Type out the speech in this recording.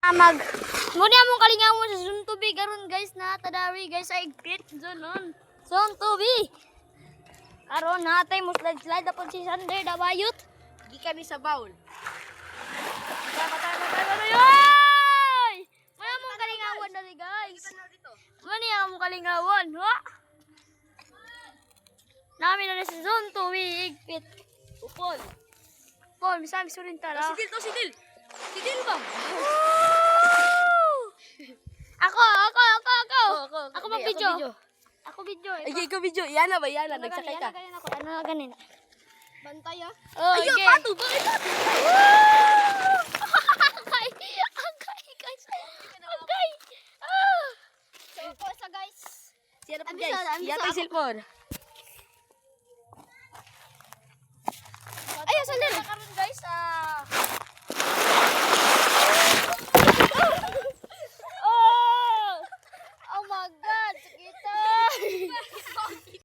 Muna mong kalingawan sa zone 2B karon guys na tadari guys ay great zone 2B. Karon natay mo slide dapat si Sander dabayot. Di kami sa bowl. Ay! Muna mong kalingawan dali guys. Mani ang mong kalingawan, ha? Nami na sa zone 2B igpit. Upol. Paul, misabi surin tala. Sidil to, sidil. Sidil ba? Ako. Ako mag-video. Ako video. Ay, ikaw video. Yana ba? Yana. Nagsakay ka. Ano na ganin? Bantay ah. Oh, Ay, okay. pato. Bakit pato? Agay, guys. Agay. Ah. So, sa guys. Siya na po Ambisado, guys. Siya tayo silpon.